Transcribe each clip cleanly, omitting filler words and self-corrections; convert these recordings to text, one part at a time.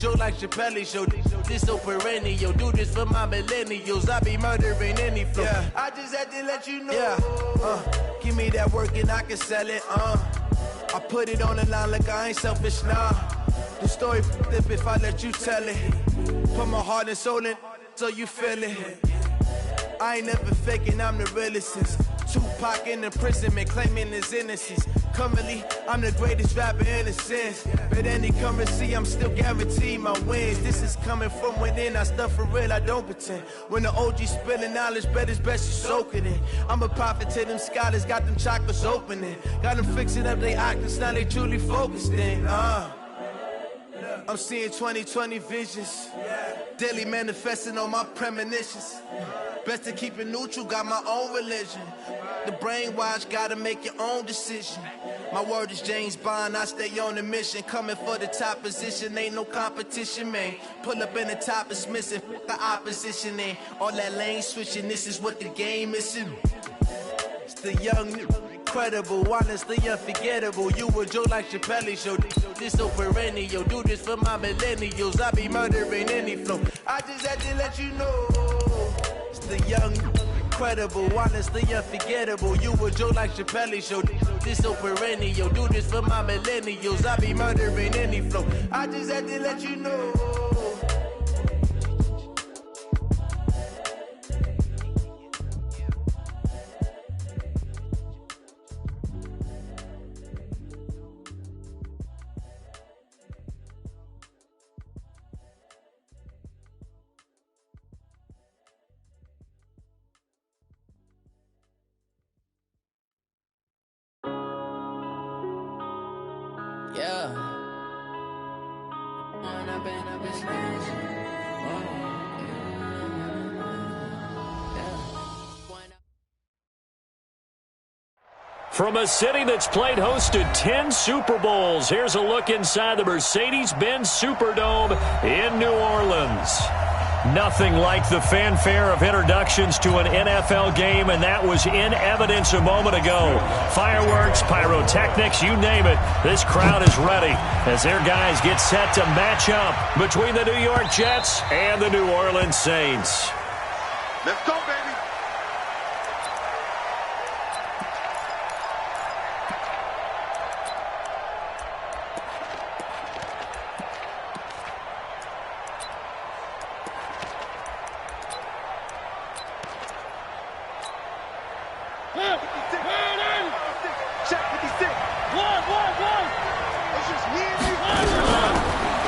Joe like Chappelle show, this so perennial. Do this for my millennials. I be murdering any flow. Yeah. I just had to let you know. Yeah. Give me that work and I can sell it. I put it on the line like I ain't selfish, nah. The story flip if I let you tell it. Put my heart and soul in so you feel it. I ain't never faking, I'm the realest since Tupac in imprisonment, claiming his innocence. Currently, I'm the greatest rapper in a sense. But any currency, I'm still guaranteed my wins. This is coming from within, I stuff for real, I don't pretend. When the OG spilling knowledge, bet it's best you soak it in. I'm a prophet to them scholars, got them chakras opening. Got them fixing up they octaves, now they truly focused in. I'm seeing 2020 visions. Daily manifesting on my premonitions. Best to keep it neutral, got my own religion. The brainwash, gotta make your own decision. My word is James Bond, I stay on the mission. Coming for the top position, ain't no competition, man. Pull up in the top, it's missing, the opposition in. All that lane switching, this is what the game is in. It's the young, incredible, honestly unforgettable. You a Joe like Chappelle show, this so perennial. Do this for my millennials, I be murdering any flow. I just had to let you know. It's the young, incredible, honestly unforgettable. You a Joe like Chappelle show, this so perennial. Do this for my millennials, I be murdering any flow. I just had to let you know. From a city that's played host to 10 Super Bowls, here's a look inside the Mercedes-Benz Superdome in New Orleans. Nothing like the fanfare of introductions to an NFL game, and that was in evidence a moment ago. Fireworks, pyrotechnics, you name it. This crowd is ready as their guys get set to match up between the New York Jets and the New Orleans Saints. Let's go, baby.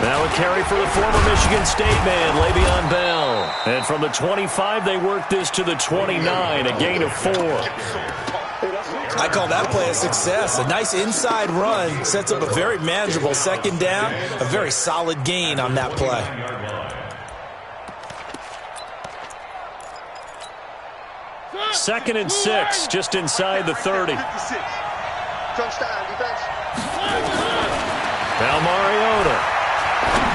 Now a carry for the former Michigan State man, Le'Veon Bell. And from the 25, they work this to the 29, a gain of 4. I call that play a success. A nice inside run sets up a very manageable second down, a very solid gain on that play. Second and 6, just inside the 30. Now Mariota.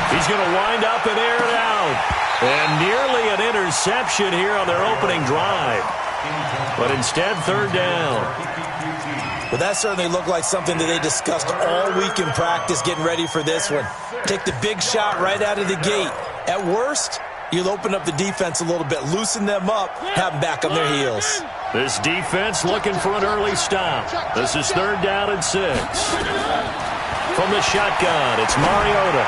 He's going to wind up and air it out. And nearly an interception here on their opening drive. But instead, third down. Well, that certainly looked like something that they discussed all week in practice getting ready for this one. Take the big shot right out of the gate. At worst, you'll open up the defense a little bit, loosen them up, have them back on their heels. This defense looking for an early stop. This is third down and 6. From the shotgun, it's Mariota.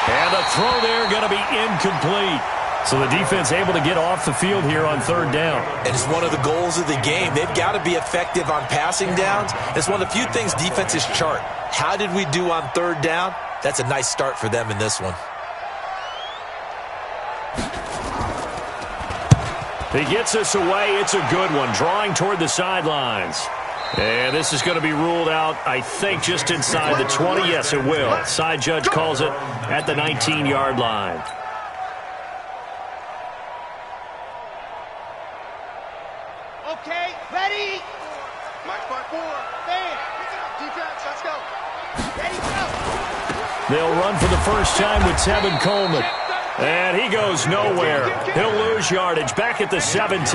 And the throw there going to be incomplete. So the defense able to get off the field here on third down. And it's one of the goals of the game. They've got to be effective on passing downs. It's one of the few things defenses chart. How did we do on third down? That's a nice start for them in this one. He gets us away. It's a good one. Drawing toward the sidelines. And this is going to be ruled out, I think, just inside the 20. Yes, it will. Side judge calls it at the 19-yard line. Okay, ready? March part 4. Stand. Defense, let's go. Ready, go. They'll run for the first time with Tevin Coleman. And he goes nowhere. He'll lose yardage back at the 17.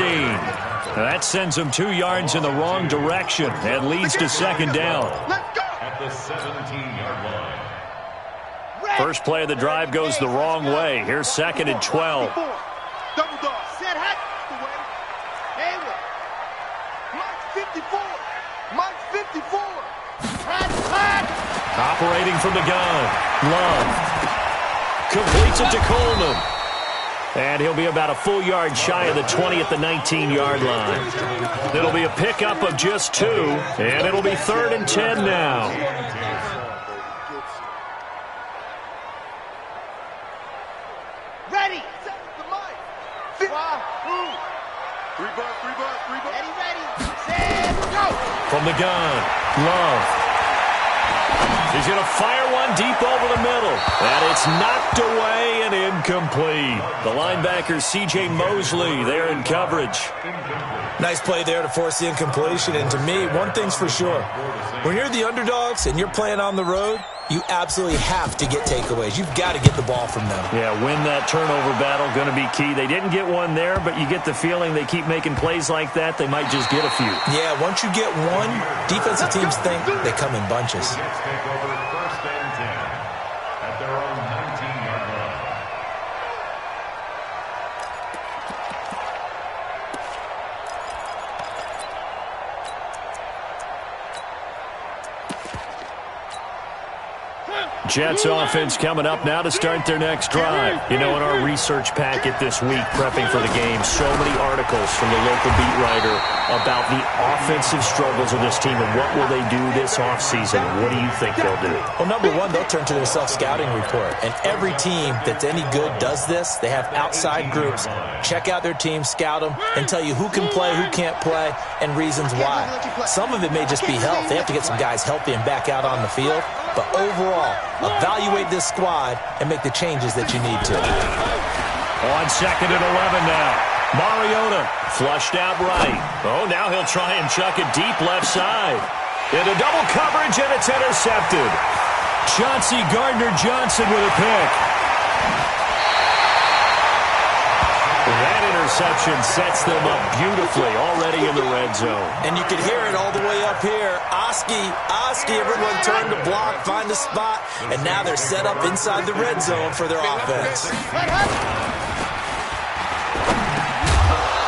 That sends him 2 yards in the wrong direction and leads to second down. Let's go. At the 17-yard line. First play of the drive goes the wrong way. Here's 2nd and 12. Double dog. Set hot. Hayward. Mike 54. Mike 54. Hot. Operating from the gun. Love. Completes it to Coleman. And he'll be about a full yard shy of the 20 at the 19-yard line. It'll be a pickup of just 2, and it'll be 3rd and 10 now. Ready. Three bus. Ready. Set, go. From the gun, Love. He's going to fire one deep over the middle. And it's knocked away and incomplete. The linebacker, C.J. Mosley, there in coverage. Nice play there to force the incompletion. And to me, one thing's for sure. When you're the underdogs and you're playing on the road, you absolutely have to get takeaways. You've got to get the ball from them. Yeah, win that turnover battle, going to be key. They didn't get one there, but you get the feeling they keep making plays like that, they might just get a few. Yeah, once you get one, defensive teams think they come in bunches. Jets offense coming up now to start their next drive. You know, in our research packet this week, prepping for the game, so many articles from the local beat writer about the offensive struggles of this team and what will they do this offseason. What do you think they'll do? Well, number one, they'll turn to their self-scouting report. And every team that's any good does this. They have outside groups. Check out their team, scout them, and tell you who can play, who can't play, and reasons why. Some of it may just be health. They have to get some guys healthy and back out on the field. But overall, evaluate this squad and make the changes that you need to. On 2nd and 11 now. Mariota flushed out right. Oh, now he'll try and chuck it deep left side. Into double coverage, and it's intercepted. Chauncey Gardner-Johnson with a pick. That interception sets them up beautifully already in the red zone. And you can hear it all the way up here. Oski, everyone turned to block, find a spot, and now they're set up inside the red zone for their offense.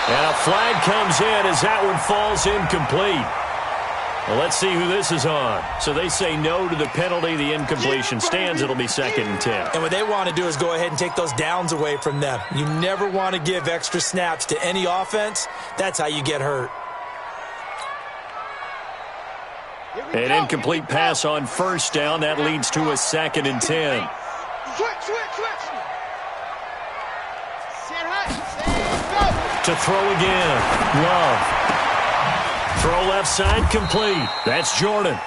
And a flag comes in as that one falls incomplete. Well, let's see who this is on. So they say no to the penalty. The incompletion stands. It'll be 2nd and 10. And what they want to do is go ahead and take those downs away from them. You never want to give extra snaps to any offense. That's how you get hurt. An incomplete pass on 1st down. That leads to a 2nd and 10. Switch. Set hot. Set, go. To throw again. Love. Throw left side complete. That's Jordan.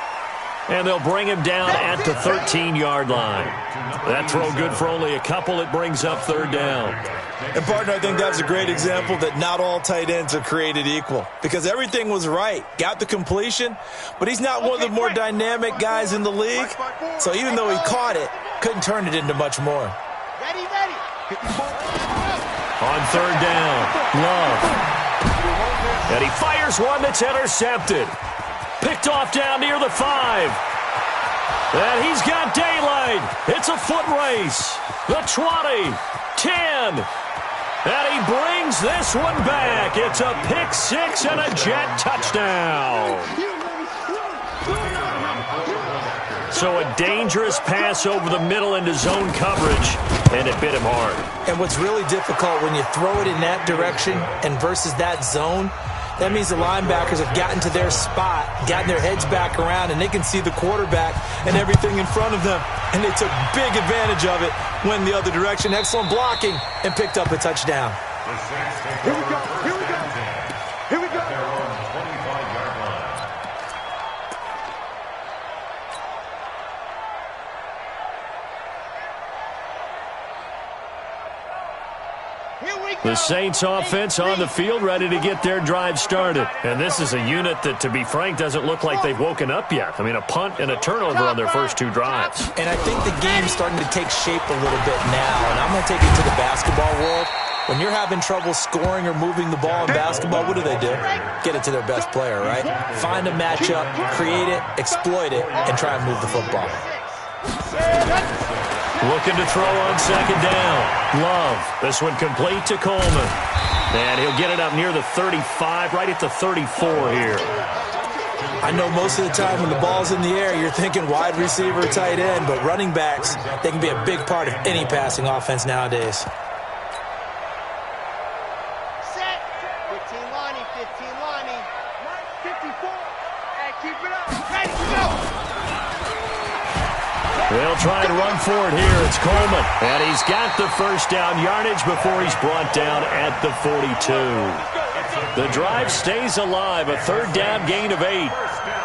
And they'll bring him down at the 13-yard line. That throw good for only a couple. It brings up 3rd down. And, partner, I think that's a great example that not all tight ends are created equal. Because everything was right. Got the completion, but he's not one of the more dynamic guys in the league. So even though he caught it, couldn't turn it into much more. Ready. On 3rd down, Love. And he fires one that's intercepted. Picked off down near the 5. And he's got daylight. It's a foot race. The 20, 10. And he brings this one back. It's a pick 6 and a Jet touchdown. So a dangerous pass over the middle into zone coverage, and it bit him hard. And what's really difficult when you throw it in that direction and versus that zone, that means the linebackers have gotten to their spot, gotten their heads back around, and they can see the quarterback and everything in front of them. And they took big advantage of it, went the other direction. Excellent blocking, and picked up a touchdown. Here we go. The Saints offense on the field, ready to get their drive started. And this is a unit that, to be frank, doesn't look like they've woken up yet. I mean, a punt and a turnover on their first 2 drives. And I think the game's starting to take shape a little bit now. And I'm going to take it to the basketball world. When you're having trouble scoring or moving the ball in basketball, what do? Get it to their best player, right? Find a matchup, create it, exploit it, and try and move the football. Looking to throw on second down. Love. This one complete to Coleman. And he'll get it up near the 35, right at the 34 here. I know most of the time when the ball's in the air, you're thinking wide receiver, tight end, but running backs, they can be a big part of any passing offense nowadays. Set. 15 Lonnie, 15 Lonnie. 54. Hey, keep it up. Ready to go. They'll try and run for it here. It's Coleman. And he's got the first down yardage before he's brought down at the 42. The drive stays alive. A third down gain of 8.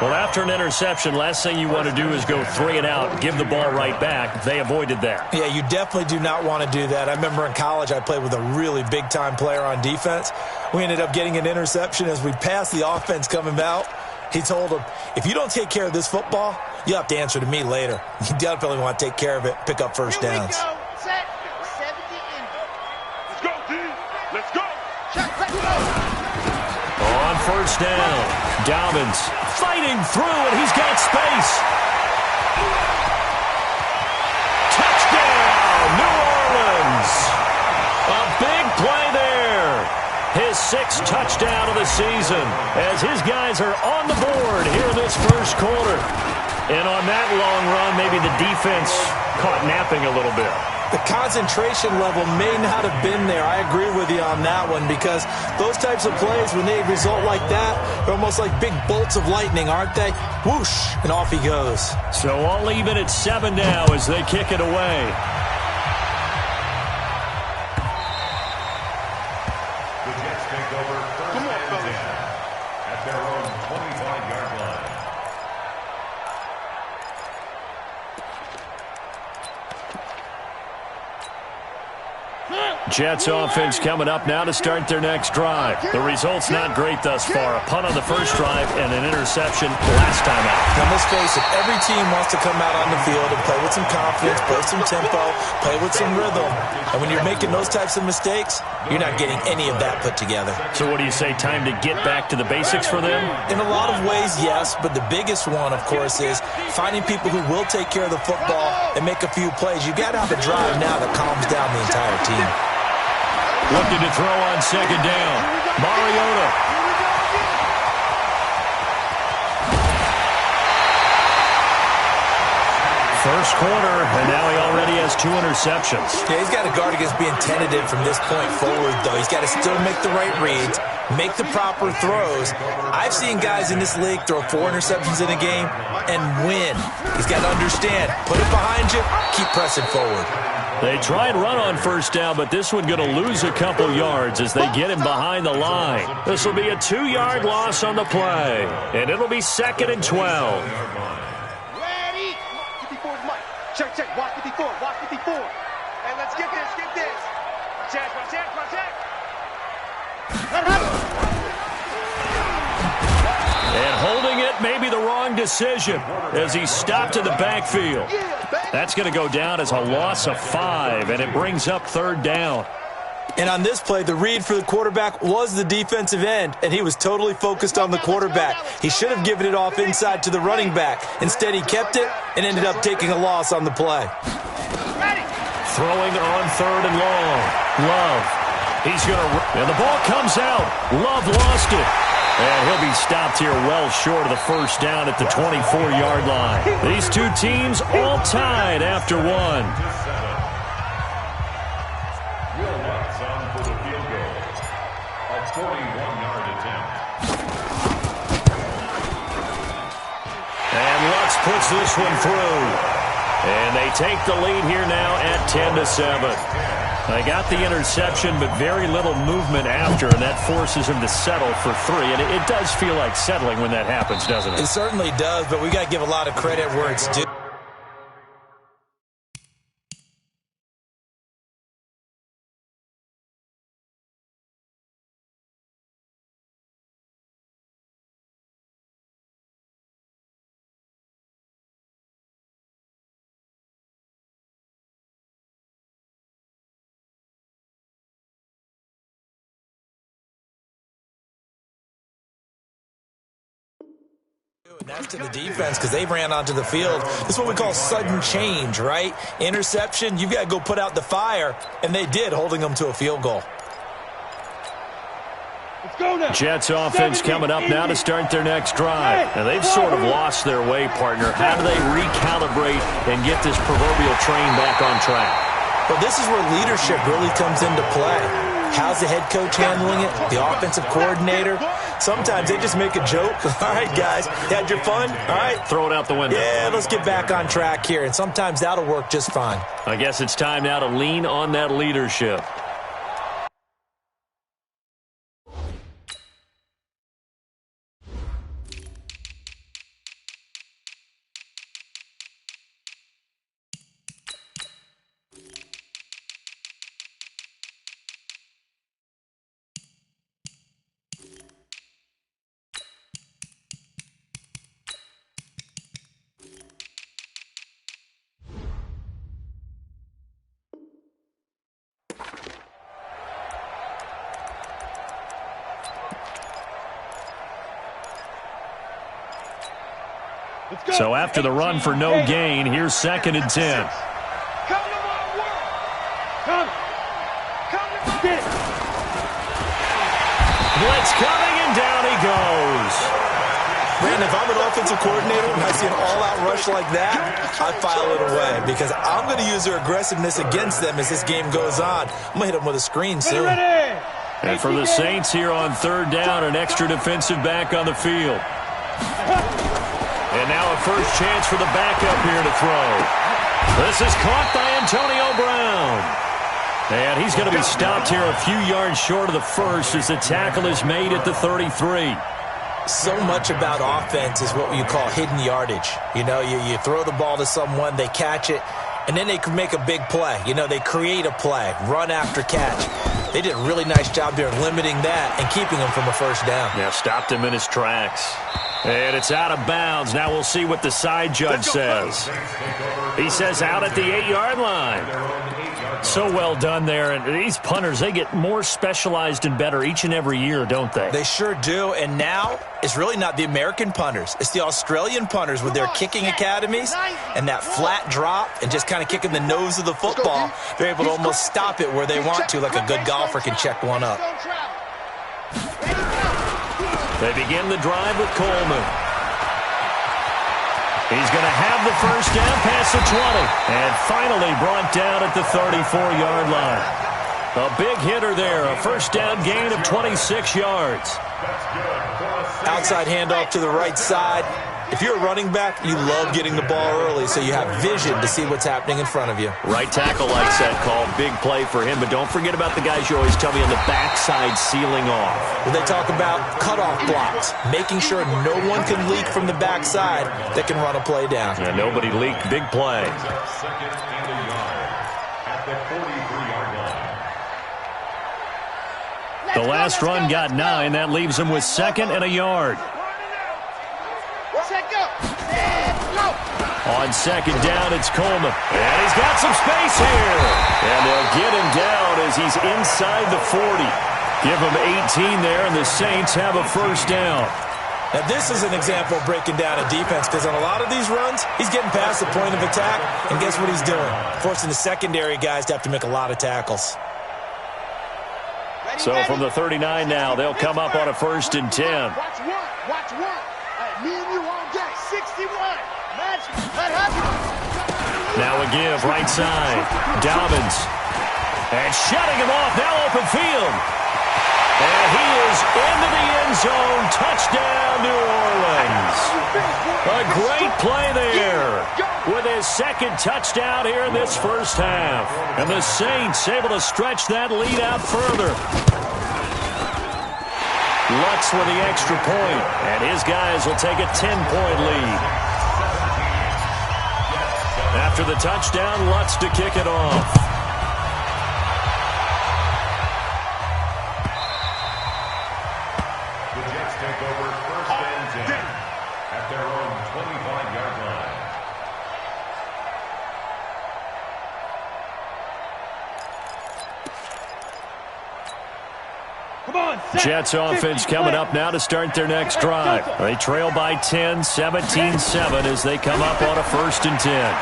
Well, after an interception, last thing you want to do is go 3 and out, give the ball right back. They avoided that. Yeah, you definitely do not want to do that. I remember in college I played with a really big-time player on defense. We ended up getting an interception as we passed the offense coming out. He told him, if you don't take care of this football, you'll have to answer to me later. You definitely want to take care of it, pick up first downs. Here we go. Set. 70 in. Let's go, D. Let's go. Check, let's go. On first down, Dobbins fighting through, and he's got space. Touchdown, New Orleans. A big play there. His 6th touchdown of the season as his guys are on the board here in this first quarter. And on that long run, maybe the defense caught napping a little bit. The concentration level may not have been there. I agree with you on that one because those types of plays, when they result like that, they're almost like big bolts of lightning, aren't they? Whoosh, and off he goes. So all even at 7 now as they kick it away. The Jets take over first and 10 at their own 25-yard line. Jets offense coming up now to start their next drive. The result's not great thus far. A punt on the first drive and an interception last time out. Now, let's face it, every team wants to come out on the field and play with some confidence, play some tempo, play with some rhythm. And when you're making those types of mistakes, you're not getting any of that put together. So what do you say, time to get back to the basics for them? In a lot of ways, yes, but the biggest one, of course, is finding people who will take care of the football and make a few plays. You got to have a drive now that calms down the entire team. Looking to throw on second down. Mariota. First quarter, and now he already has 2 interceptions. Yeah, he's got to guard against being tentative from this point forward, though. He's got to still make the right reads, make the proper throws. I've seen guys in this league throw 4 interceptions in a game and win. He's got to understand, put it behind you, keep pressing forward. They try and run on first down, but this one going to lose a couple yards as they get him behind the line. This will be a 2-yard loss on the play, and it'll be 2nd and 12. Ready. 54's Mike. Check, check. Watch 54. Watch 54. And let's get this. Get this. Check, check, check. And holding it may be the wrong decision as he stopped in the backfield. That's going to go down as a loss of 5, and it brings up 3rd down. And on this play, the read for the quarterback was the defensive end, and he was totally focused on the quarterback. He should have given it off inside to the running back. Instead, he kept it and ended up taking a loss on the play. Throwing on 3rd and long. Love. He's going to... And the ball comes out. Love lost it. And he'll be stopped here well short of the first down at the 24-yard line. These two teams all tied after 1. Will Lutz on for the field goal. A 41-yard attempt. And Lutz puts this one through. And they take the lead here now at 10-7. They got the interception, but very little movement after, and that forces him to settle for 3. And it does feel like settling when that happens, doesn't it? It certainly does, but we got to give a lot of credit where it's due. That's to the defense because they ran onto the field. This is what we call sudden change, right? Interception, you've got to go put out the fire, and they did, holding them to a field goal. Jets offense coming up now to start their next drive. And they've sort of lost their way, partner. How do they recalibrate and get this proverbial train back on track? Well, this is where leadership really comes into play. How's the head coach handling it? The offensive coordinator? Sometimes they just make a joke. All right, guys, you had your fun? All right. Throw it out the window. Yeah, let's get back on track here. And sometimes that'll work just fine. I guess it's time now to lean on that leadership. So after the run for no gain, here's 2nd and 10. Blitz coming, and down he goes. Man, if I'm an offensive coordinator and I see an all-out rush like that, I file it away because I'm going to use their aggressiveness against them as this game goes on. I'm going to hit them with a screen soon. And for the Saints here on 3rd down, an extra defensive back on the field. And now a first chance for the backup here to throw. This is caught by Antonio Brown. And he's going to be stopped here a few yards short of the first as the tackle is made at the 33. So much about offense is what you call hidden yardage. You know, you throw the ball to someone, they catch it, and then they can make a big play. You know, they create a play, run after catch. They did a really nice job there limiting that and keeping him from a first down. Yeah, stopped him in his tracks. And it's out of bounds. Now we'll see what the side judge says. He says out at the 8-yard line. So well done there. And these punters, they get more specialized and better each and every year, don't they? They sure do. And now it's really not the American punters. It's the Australian punters with their kicking academies and that flat drop and just kind of kicking the nose of the football. They're able to almost stop it where they want to, like a good golfer can check one up. They begin the drive with Coleman. He's going to have the first down past the 20. And finally brought down at the 34-yard line. A big hitter there. A first down gain of 26 yards. Outside handoff to the right side. If you're a running back, you love getting the ball early so you have vision to see what's happening in front of you. Right tackle likes that call. Big play for him. But don't forget about the guys you always tell me on the backside sealing off. When they talk about cutoff blocks, making sure no one can leak from the backside that can run a play down. Yeah, nobody leaked. Big play. Second and a yard at the 43-yard line. The last run got 9. That leaves him with 2nd and a yard. On 2nd down, it's Coleman. And he's got some space here. And they'll get him down as he's inside the 40. Give him 18 there, and the Saints have a first down. Now, this is an example of breaking down a defense because on a lot of these runs, he's getting past the point of attack, and guess what he's doing? Forcing the secondary guys to have to make a lot of tackles. So from the 39 now, they'll come up on a 1st and 10. Watch work. Me and you on deck, 61. Now a give, right side. Dobbins. And shutting him off, now open field. And he is into the end zone. Touchdown, New Orleans. A great play there with his 2nd touchdown here in this first half. And the Saints able to stretch that lead out further. Lutz with the extra point, and his guys will take a 10-point lead. After the touchdown, Lutz to kick it off. The Jets take over 1st and 10 at their own 25-yard line. Jets offense coming up now to start their next drive. They trail by 10, 17-7 as they come up on a 1st and 10.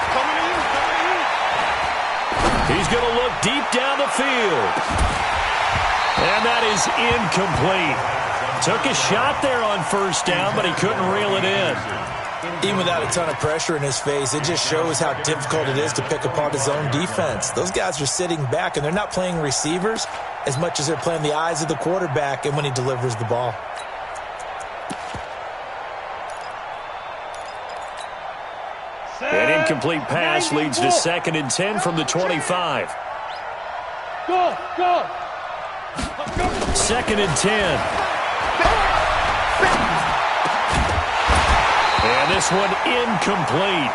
He's going to look deep down the field. And that is incomplete. Took a shot there on 1st down, but he couldn't reel it in. Even without a ton of pressure in his face, it just shows how difficult it is to pick apart his own defense. Those guys are sitting back, and they're not playing receivers as much as they're playing the eyes of the quarterback and when he delivers the ball. An incomplete pass leads to 2nd and 10 from the 25. Go! 2nd and 10. And this one incomplete.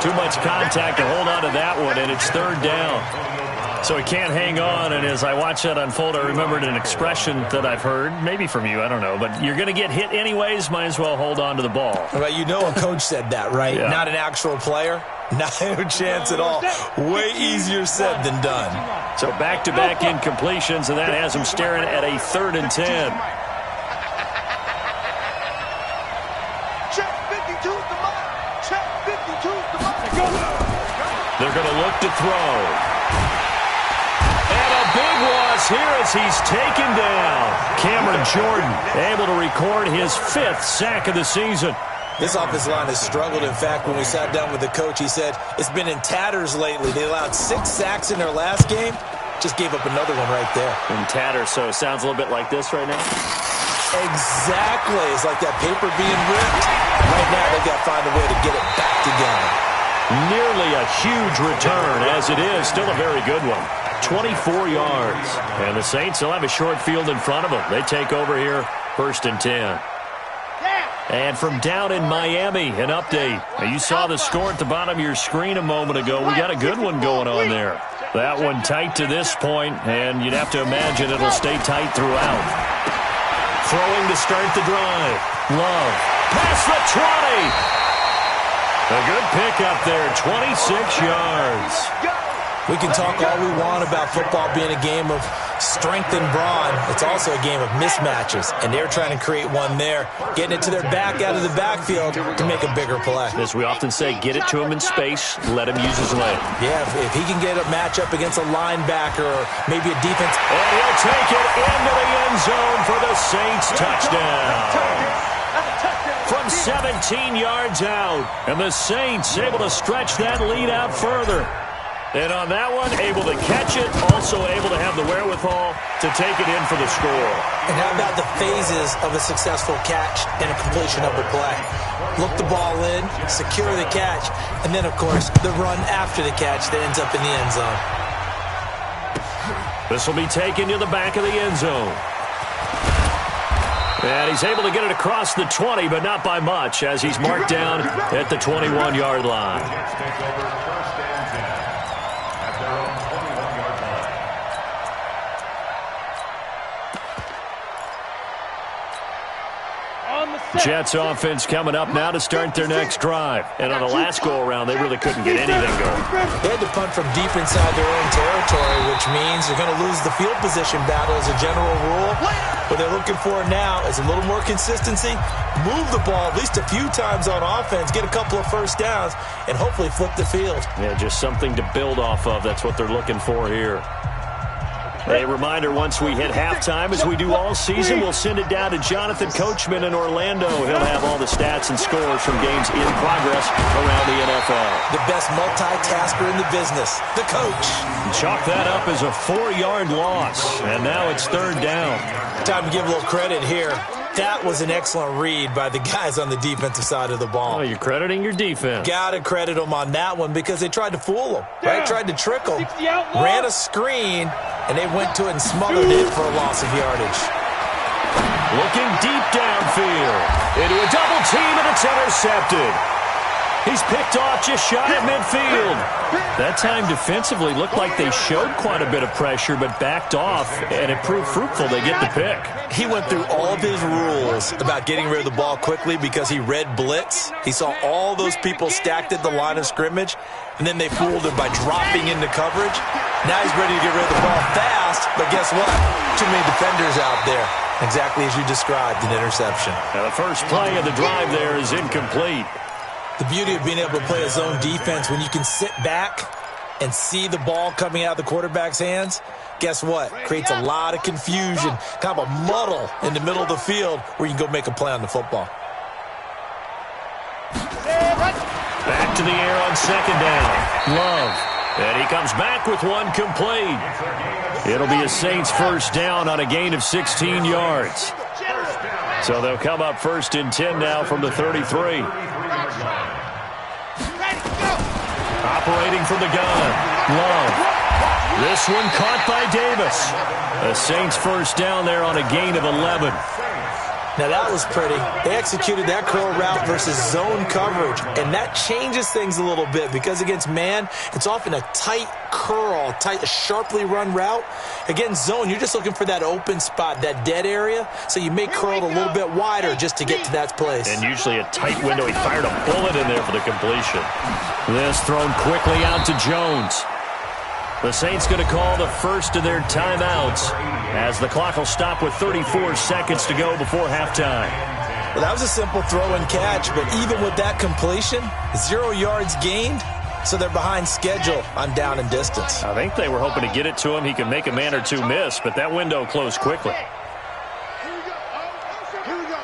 Too much contact to hold on to that one, and it's 3rd down. So he can't hang on, and as I watch that unfold, I remembered an expression that I've heard, maybe from you, I don't know, but you're going to get hit anyways, might as well hold on to the ball. Well, you know a coach said that, right? Yeah. Not an actual player. Not a chance at all. Way easier said than done. So back-to-back incompletions, and that has him staring at a 3rd and 10. They're going to look to throw. And a big loss here as he's taken down. Cameron Jordan able to record his 5th sack of the season. This offensive line has struggled. In fact, when we sat down with the coach, he said it's been in tatters lately. They allowed 6 sacks in their last game. Just gave up another one right there. In tatters, so it sounds a little bit like this right now? Exactly. It's like that paper being ripped. Right now, they've got to find a way to get it back together. Nearly a huge return, as it is. Still a very good one. 24 yards. And the Saints will have a short field in front of them. They take over here, 1st and 10. And from down in Miami, an update. Now, you saw the score at the bottom of your screen a moment ago. We got a good one going on there. That one tight to this point, and you'd have to imagine it'll stay tight throughout. Throwing to start the drive. Love. Past the 20. A good pickup there, 26 yards. We can talk all we want about football being a game of strength and brawn. It's also a game of mismatches, and they're trying to create one there, getting it to their back out of the backfield to make a bigger play. As we often say, get it to him in space, let him use his leg. Yeah, if he can get a matchup against a linebacker or maybe a defense. And he'll take it into the end zone for the Saints touchdown. From 17 yards out, and the Saints able to stretch that lead out further. And on that one, able to catch it, also able to have the wherewithal to take it in for the score. And how about the phases of a successful catch and a completion of the play? Look the ball in, secure the catch, and then, of course, the run after the catch that ends up in the end zone. This will be taken to the back of the end zone. And he's able to get it across the 20, but not by much, as he's marked down at the 21-yard line. Jets offense coming up now to start their next drive. And on the last go-around, they really couldn't get anything going. They had to punt from deep inside their own territory, which means they're going to lose the field position battle as a general rule. What they're looking for now is a little more consistency, move the ball at least a few times on offense, get a couple of first downs, and hopefully flip the field. Yeah, just something to build off of. That's what they're looking for here. A reminder, once we hit halftime, as we do all season, we'll send it down to Jonathan Coachman in Orlando. He'll have all the stats and scores from games in progress around the NFL. The best multitasker in the business, the coach. Chalk that up as a 4-yard loss, and now it's 3rd down. Time to give a little credit here. That was an excellent read by the guys on the defensive side of the ball. Oh, you're crediting your defense. Got to credit them on that one because they tried to fool them, right? Tried to trick them, ran a screen, and they went to it and smothered it for a loss of yardage. Looking deep downfield into a double team, and it's intercepted. He's picked off just shy of midfield. That time defensively looked like they showed quite a bit of pressure but backed off, and it proved fruitful. They get the pick. He went through all of his rules about getting rid of the ball quickly because he read blitz. He saw all those people stacked at the line of scrimmage, and then they fooled him by dropping into coverage. Now he's ready to get rid of the ball fast, but guess what? Too many defenders out there. Exactly as you described, an interception. Now the first play of the drive there is incomplete. The beauty of being able to play a zone defense when you can sit back and see the ball coming out of the quarterback's hands, guess what? Creates a lot of confusion, kind of a muddle in the middle of the field where you can go make a play on the football. Back to the air on second down. Love. And he comes back with one complete. It'll be a Saints first down on a gain of 16 yards. So they'll come up first and 10 now from the 33. Operating from the gun. Love. This one caught by Davis. A Saints first down there on a gain of 11. Now that was pretty. They executed that curl route versus zone coverage, and that changes things a little bit because against man, it's often a tight curl, a sharply run route. Against zone, you're just looking for that open spot, that dead area, so you may curl it a little bit wider just to get to that place. And usually a tight window. He fired a bullet in there for the completion. This thrown quickly out to Jones. The Saints going to call the first of their timeouts as the clock will stop with 34 seconds to go before halftime. Well, that was a simple throw and catch, but even with that completion, 0 yards gained, so they're behind schedule on down and distance. I think they were hoping to get it to him. He could make a man or two miss, but that window closed quickly. Here we go. Here we go.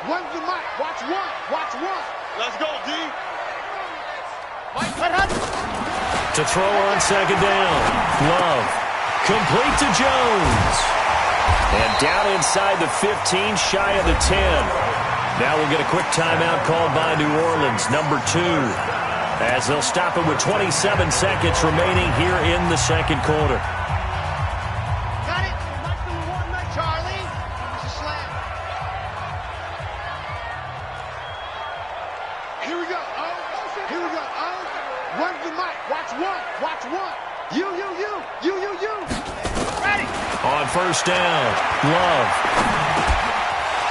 One's the mic. Watch one. Watch one. Let's go, D. To throw on second down. Love. Complete to Jones. And down inside the 15, shy of the 10. Now we'll get a quick timeout called by New Orleans, number 2. As they'll stop it with 27 seconds remaining here in the second quarter. Got it. Not the one, not Charlie. It's a slam. Here we go. Here we go. One's the mic. Watch one. Watch one. You. Ready. On first down, Love.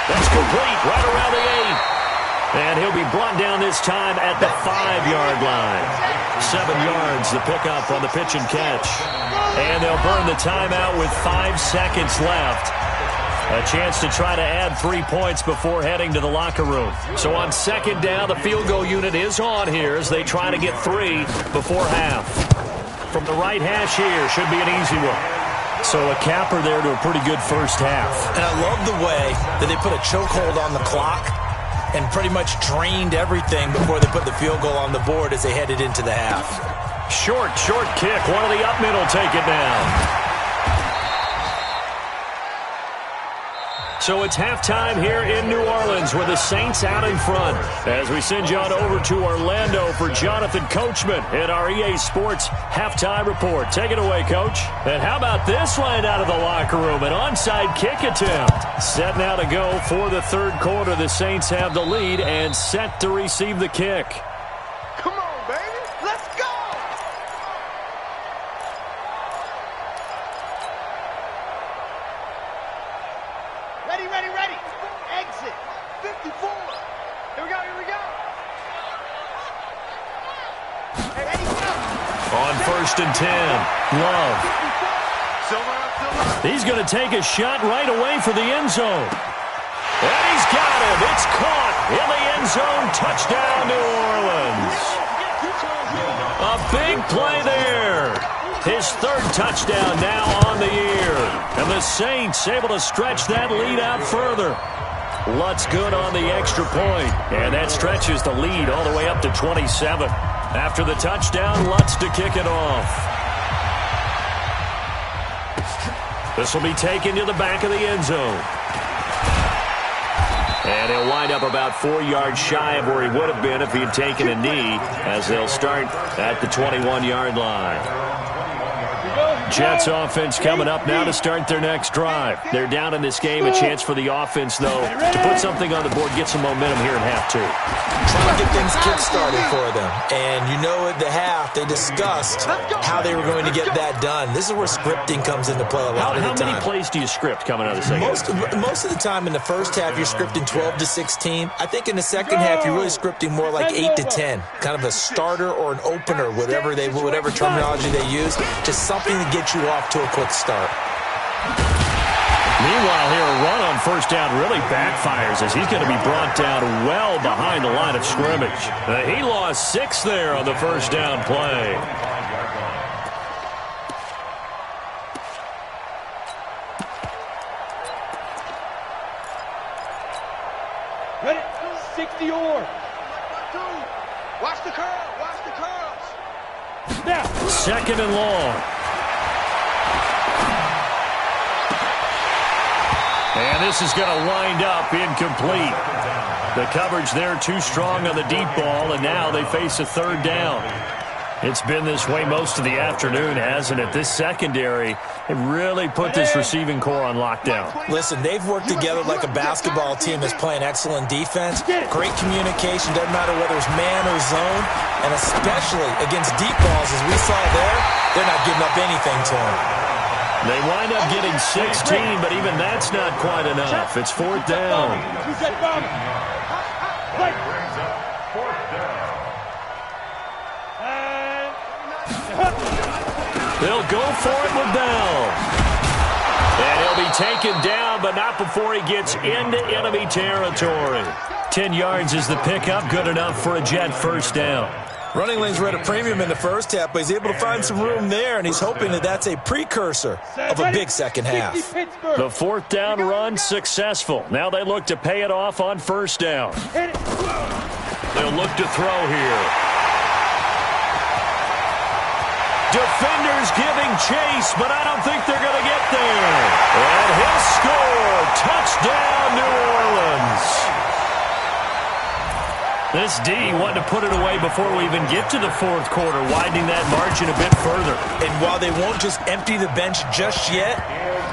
That's complete right around the 8. And he'll be brought down this time at the 5-yard line. 7 yards, the pickup on the pitch and catch. And they'll burn the timeout with 5 seconds left. A chance to try to add 3 points before heading to the locker room. So on second down, the field goal unit is on here as they try to get 3 before half. From the right hash here, should be an easy one. So a capper there to a pretty good first half. And I love the way that they put a chokehold on the clock and pretty much drained everything before they put the field goal on the board as they headed into the half. Short kick. One of the up mid will take it down. So it's halftime here in New Orleans with the Saints out in front. As we send you on over to Orlando for Jonathan Coachman at our EA Sports Halftime Report. Take it away, Coach. And how about this line out of the locker room? An onside kick attempt. Set now to go for the third quarter. The Saints have the lead and set to receive the kick. Come on, baby. Let's go. Ready. Exit. 54. Here we go. Ready, go. On first and 10, Love. He's going to take a shot right away for the end zone. And he's got him. It's caught in the end zone. Touchdown, New Orleans. A big play there. His third touchdown now on the year. And the Saints able to stretch that lead out further. Lutz good on the extra point. And that stretches the lead all the way up to 27. After the touchdown, Lutz to kick it off. This will be taken to the back of the end zone. And he'll wind up about 4 yards shy of where he would have been if he had taken a knee, as they'll start at the 21-yard line. Jets offense coming up now to start their next drive. They're down in this game. A chance for the offense, though, to put something on the board, get some momentum here in half two. Trying to get things kick-started for them. And you know at the half, they discussed how they were going to get that done. This is where scripting comes into play a lot of the time. How many plays do you script coming out of the second? Most of the time in the first half, you're scripting 12 to 16. I think in the second half, you're really scripting more like 8 to 10. Kind of a starter or an opener, whatever terminology they use. Just something to get you off to a quick start. Meanwhile, here a run on first down really backfires as he's going to be brought down well behind the line of scrimmage. He lost 6 there on the first down play. Ready? 60 or. Watch the curl. Watch the curls. Now. Second and long. And this is going to wind up incomplete. The coverage there too strong on the deep ball, and now they face a third down. It's been this way most of the afternoon, hasn't it? This secondary, it really put this receiving core on lockdown. Listen, they've worked together like a basketball team that's playing excellent defense. Great communication, doesn't matter whether it's man or zone, and especially against deep balls, as we saw there, they're not giving up anything to them. They wind up getting 16, but even that's not quite enough. It's fourth down. They'll go for it with Bell. And he'll be taken down, but not before he gets into enemy territory. 10 yards is the pickup, good enough for a Jet first down. Running lanes were at a premium in the first half, but he's able to find some room there, and he's hoping that that's a precursor of a big second half. The fourth down run successful. Now they look to pay it off on first down. They'll look to throw here. Defenders giving chase, but I don't think they're going to get there. And he'll score. Touchdown, New Orleans. This D wanted to put it away before we even get to the fourth quarter, widening that margin a bit further. And while they won't just empty the bench just yet,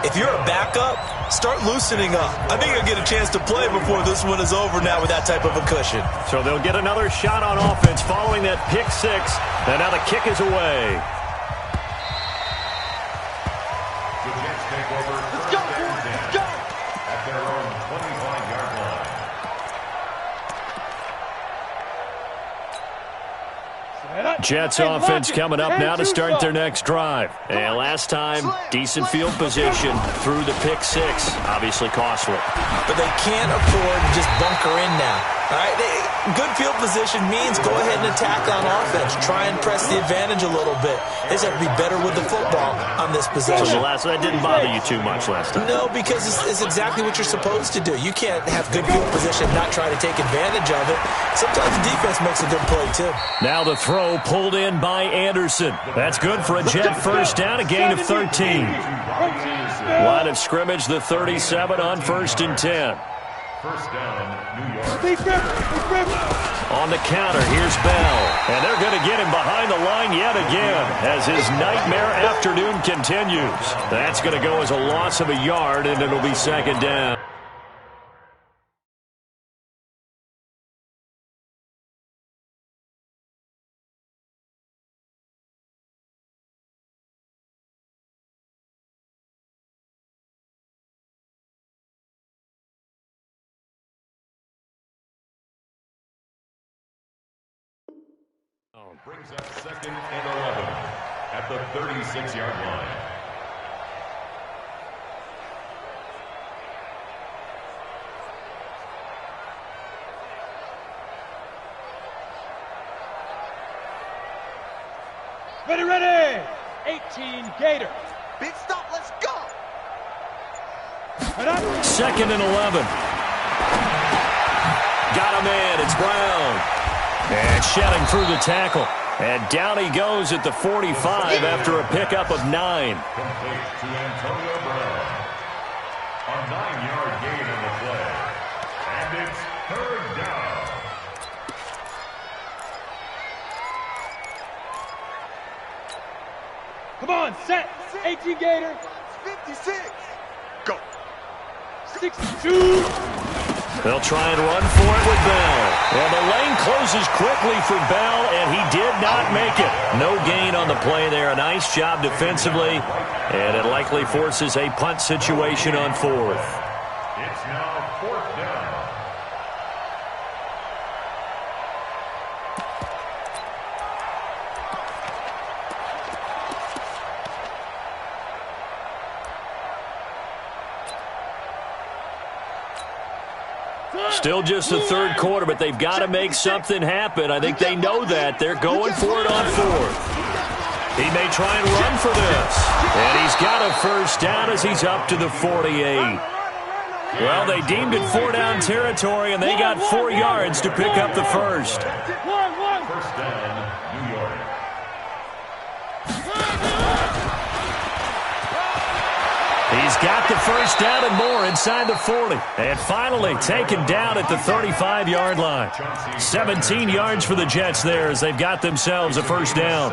if you're a backup, start loosening up. I think you'll get a chance to play before this one is over now with that type of a cushion. So they'll get another shot on offense following that pick six, and now the kick is away. The Jets take over. Let's go, boys. Let's go. At their own 25-yard line. Jets offense coming up now to start their next drive. And last time, decent field position through the pick six. Obviously costly. But they can't afford to just bunker in now. All right, good field position means go ahead and attack on offense. Try and press the advantage a little bit. They just have to be better with the football on this possession. So that didn't bother you too much last time? No, because it's exactly what you're supposed to do. You can't have good field position and not try to take advantage of it. Sometimes the defense makes a good play, too. Now the throw pulled in by Anderson. That's good for a Jet first down, a gain of 13. Line of scrimmage, the 37 on 1st and 10. First down, New York. On the counter, here's Bell. And they're going to get him behind the line yet again as his nightmare afternoon continues. That's going to go as a loss of a yard, and it'll be second down. Brings up 2nd and 11 at the 36-yard line. Ready. 18 Gator. Big stop, let's go. 2nd and 11. Got a man, it's Brown. And shedding through the tackle. And down he goes at the 45 after a pickup of 9. Complete to Antonio Brown. A 9-yard gain on the play. And it's third down. Come on, set. 18 Gator. 56. Go. 62. They'll try and run for it with Bell. Well, the lane closes quickly for Bell, and he did not make it. No gain on the play there. A nice job defensively, and it likely forces a punt situation on fourth. It's now fourth down. Still just the third quarter, but they've got to make something happen. I think they know that. They're going for it on fourth. He may try and run for this. And he's got a first down as he's up to the 48. Well, they deemed it 4-down territory, and they got 4 yards to pick up the first. First down, New York. He's got the first down and more inside the 40. And finally taken down at the 35-yard line. 17 yards for the Jets there as they've got themselves a first down.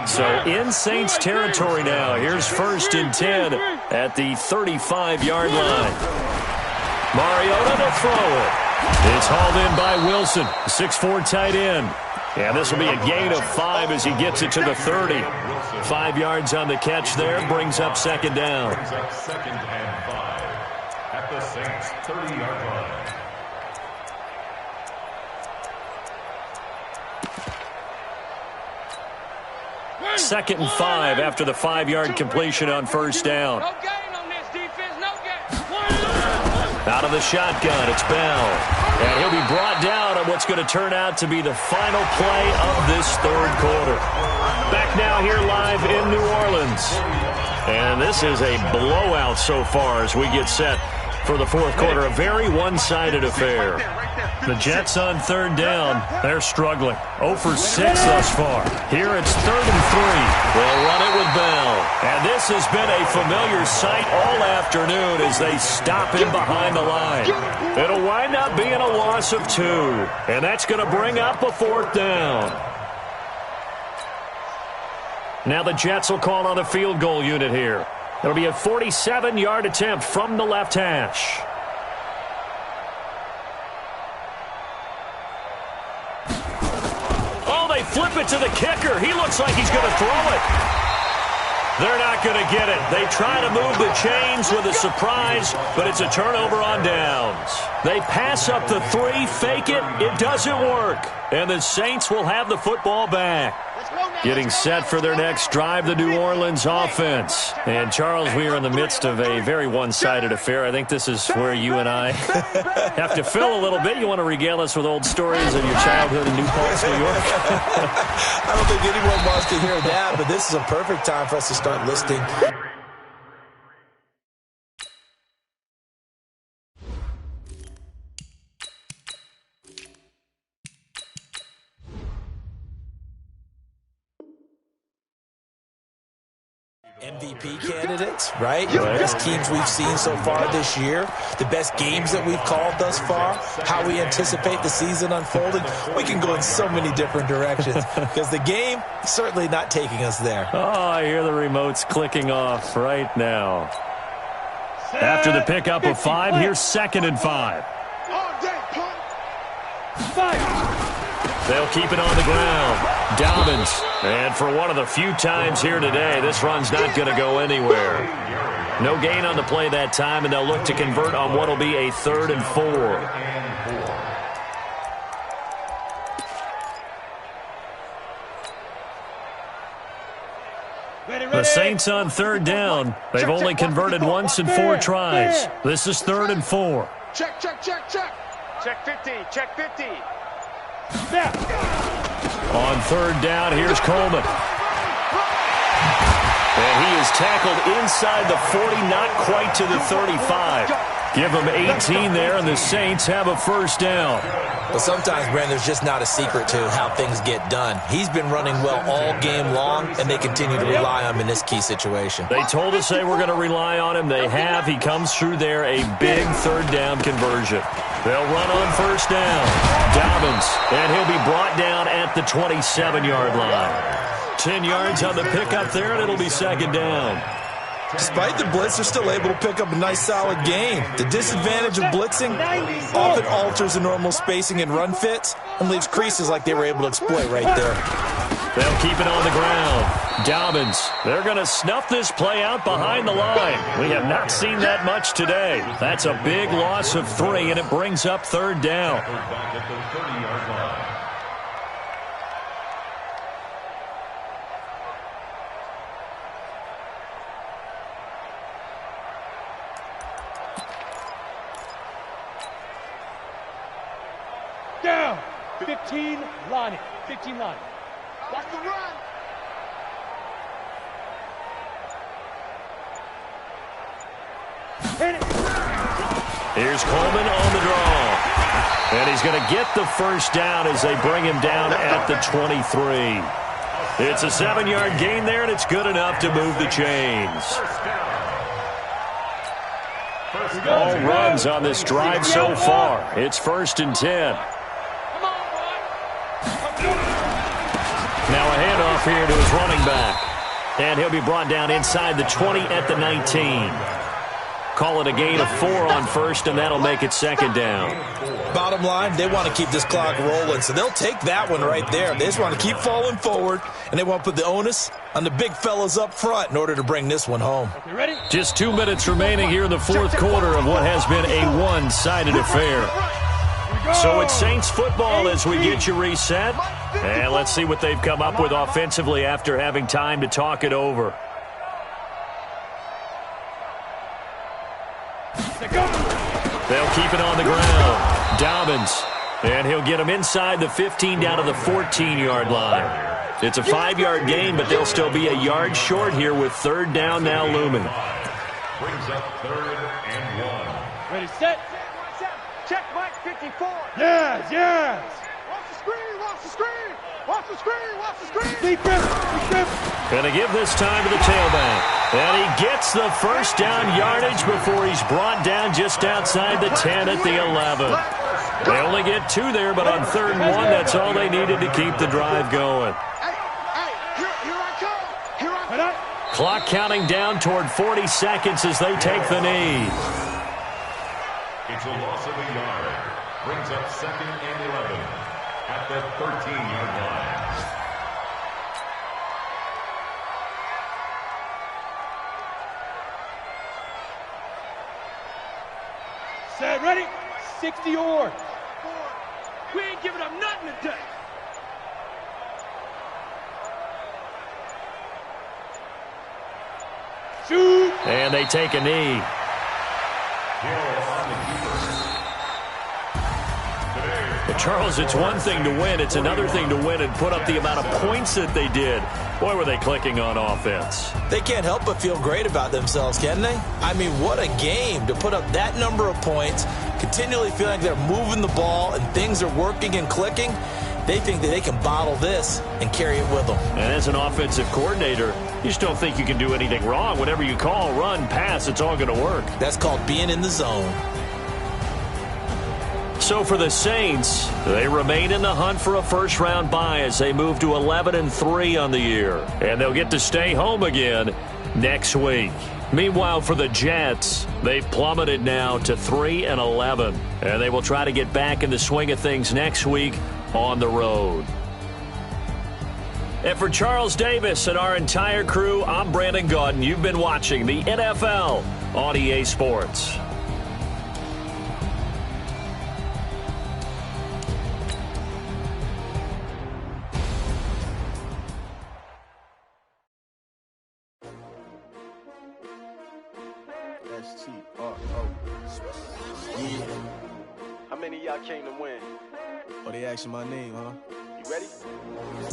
So in Saints territory now. Here's 1st and 10 at the 35-yard line. Mariota to throw it. It's hauled in by Wilson, 6'4" tight end. And this will be a gain of 5 as he gets it to the 30. 5 yards on the catch there, brings up second down. Brings up 2nd and 5 at the Saints' 30-yard line. 2nd and 5 after the 5-yard completion on first down. No gain on this defense, no gain. Out of the shotgun, it's Bell. And he'll be brought down on what's going to turn out to be the final play of this third quarter. Back now here live in New Orleans. And this is a blowout so far as we get set for the fourth quarter. A very one-sided affair. The Jets on third down, they're struggling. 0 for 6 thus far. Here it's 3rd and 3. They'll run it with Bell. And this has been a familiar sight all afternoon as they stop him behind the line. It'll wind up being a loss of 2. And that's going to bring up a 4th down. Now the Jets will call on a field goal unit here. It'll be a 47-yard attempt from the left hash. Flip it to the kicker. He looks like he's going to throw it. They're not going to get it. They try to move the chains with a surprise, but it's a turnover on downs. They pass up the 3, fake it. It doesn't work. And the Saints will have the football back. Getting set for their next drive, the New Orleans offense. And, Charles, we are in the midst of a very one-sided affair. I think this is where you and I have to fill a little bit. You want to regale us with old stories of your childhood in New Paltz, New York? I don't think anyone wants to hear that, but this is a perfect time for us to start listing. MVP candidates, right? The best teams we've seen so far this year, the best games that we've called thus far, how we anticipate the season unfolding. We can go in so many different directions because the game is certainly not taking us there. Oh, I hear the remotes clicking off right now. After the pickup of 5, here's 2nd and 5. They'll keep it on the ground. Dobbins. And for one of the few times here today, this run's not going to go anywhere. No gain on the play that time, and they'll look to convert on what will be a 3rd and 4. The Saints on third down. They've only converted once in 4 tries. This is 3rd and 4. Check. Check 50. Check 50. On third down, here's Coleman. And he is tackled inside the 40, not quite to the 35. Give him 18 there, and the Saints have a first down. Well, sometimes, Brandon, there's just not a secret to how things get done. He's been running well all game long, and they continue to rely on him in this key situation. They told us they were going to rely on him. They have. He comes through there, a big third down conversion. They'll run on first down. Dobbins, and he'll be brought down at the 27-yard line. 10 yards on the pickup there, and it'll be second down. Despite the blitz, they're still able to pick up a nice, solid gain. The disadvantage of blitzing often alters the normal spacing and run fits and leaves creases like they were able to exploit right there. They'll keep it on the ground. Dobbins, they're going to snuff this play out behind the line. We have not seen that much today. That's a big loss of 3, and it brings up third down. Back at the 30-yard line. Down. 15 line. 15 line. Watch the run. Hit it. Here's Coleman on the draw. And he's going to get the first down as they bring him down at the 23. It's a 7-yard gain there, and it's good enough to move the chains. All runs on this drive so far. It's 1st and 10. Now a handoff here to his running back. And he'll be brought down inside the 20 at the 19. Call it a gain of 4 on 1st, and that'll make it second down. Bottom line, they want to keep this clock rolling, so they'll take that one right there. They just want to keep falling forward, and they want to put the onus on the big fellas up front in order to bring this one home. You ready? Just 2 minutes remaining here in the 4th quarter of what has been a one-sided affair. So it's Saints football as we get you reset. And let's see what they've come up with offensively after having time to talk it over. They'll keep it on the ground. Dobbins. And he'll get him inside the 15 down to the 14-yard line. It's a 5-yard gain, but they'll still be a yard short here with third down now looming. Brings up 3rd and 1. Ready, set. Check Mike 54. Yes, yes. Watch the screen, watch the screen. Watch the screen, watch the screen. Deep grip, deep grip. Going to give this time to the tailback. And he gets the first down yardage before he's brought down just outside the 10 at the 11. They only get 2 there, but on 3rd and 1, that's all they needed to keep the drive going. Here I come. Here I come. Clock counting down toward 40 seconds as they take the knee. It's a loss of a yard. Brings up 2nd and 11 at the 13-yard line. Set, ready? 60 yards. We ain't giving up nothing today. Shoot. And they take a knee. But Charles, it's one thing to win. It's another thing to win and put up the amount of points that they did. Boy, were they clicking on offense. They can't help but feel great about themselves, can they? I mean, what a game to put up that number of points, continually feeling like they're moving the ball and things are working and clicking. They think that they can bottle this and carry it with them. And as an offensive coordinator, you just don't think you can do anything wrong. Whatever you call, run, pass, it's all going to work. That's called being in the zone. So for the Saints, they remain in the hunt for a first-round bye as they move to 11-3 on the year. And they'll get to stay home again next week. Meanwhile, for the Jets, they've plummeted now to 3-11. And they will try to get back in the swing of things next week on the road. And for Charles Davis and our entire crew, I'm Brandon Gaudin. You've been watching the NFL on EA Sports. Yeah. How many of y'all came to win? Oh, they asking my name, huh? You ready?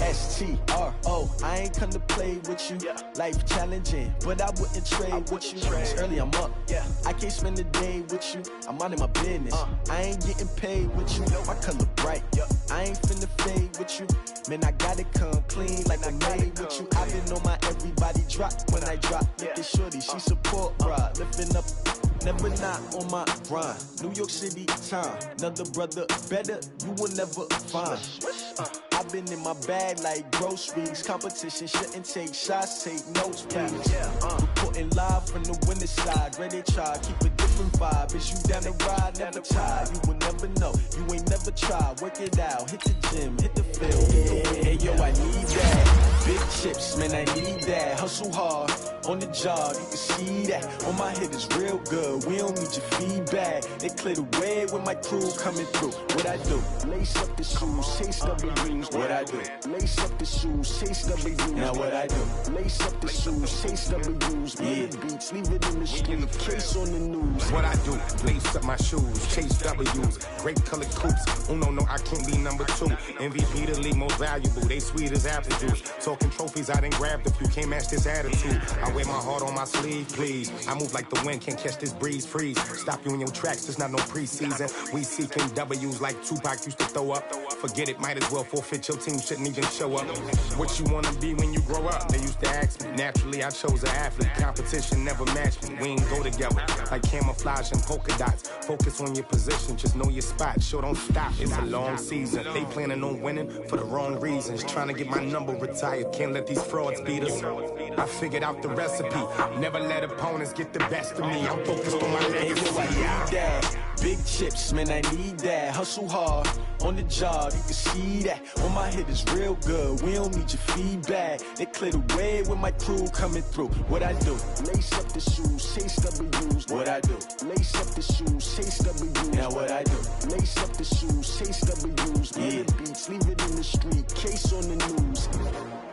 S-T-R-O, I ain't come to play with you. Yeah. Life challenging, but I wouldn't trade with you. It's early, I'm up. Yeah. I can't spend the day with you. I'm minding my business. I ain't getting paid with you. My color bright. Yeah. I ain't finna fade with you. Man, I gotta come clean like I'm made with you. I've been on my everybody drop when I drop. Look at shorty, she support, bruh. Lifting up. Never not on my grind. New York City time. Another brother better, you will never find. I've Grabbing in my bag like groceries. Competition shouldn't take shots, take notes, please. Reporting live from the winning side. Ready to try, keep a different vibe. Is you down the ride, never tired. You will never know, you ain't never tried. Work it out, hit the gym, hit the field, hit the wind. Hey yo, I need that. Big chips, man, I need that. Hustle hard, on the job, you can see that. On my head is real good, we don't need your feedback. They clear the way with my crew coming through. What I do? Lace up the shoes, chase W's. What I do? Lace up the shoes, chase W's. Now what I do? Lace up the shoes, chase W's. Beats, leave it in the street, case on the news. What I do? Lace up my shoes, chase W's. Great colored coops. Oh no, I can't be number 2. MVP the league most valuable. They sweet as apple juice. Talking trophies, I done grabbed a few. Can't match this attitude. I wear my heart on my sleeve, please. I move like the wind, can't catch this breeze, freeze. Stop you in your tracks, there's not no preseason. We seeking W's like Tupac used to throw up. Forget it, might as well forfeit. Your team shouldn't even show up. What you wanna be when you grow up? They used to ask me. Naturally, I chose an athlete. Competition never matched me. We ain't go together like camouflage and polka dots. Focus on your position, just know your spot. Sure, don't stop. It's a long season. They planning on winning for the wrong reasons. Trying to get my number retired. Can't let these frauds beat us. I figured out the recipe. Never let opponents get the best of me. I'm focused on my legacy. I need that. Big chips, man, I need that. Hustle hard, on the job, you can see that. On my head is real good, we don't need your feedback. They clear the way with my crew coming through. What I do? Lace up the shoes, chase W's. What I do? Lace up the shoes, chase W's. Now what I do? Lace up the shoes, chase W's. Beats, leave it in the street, case on the news.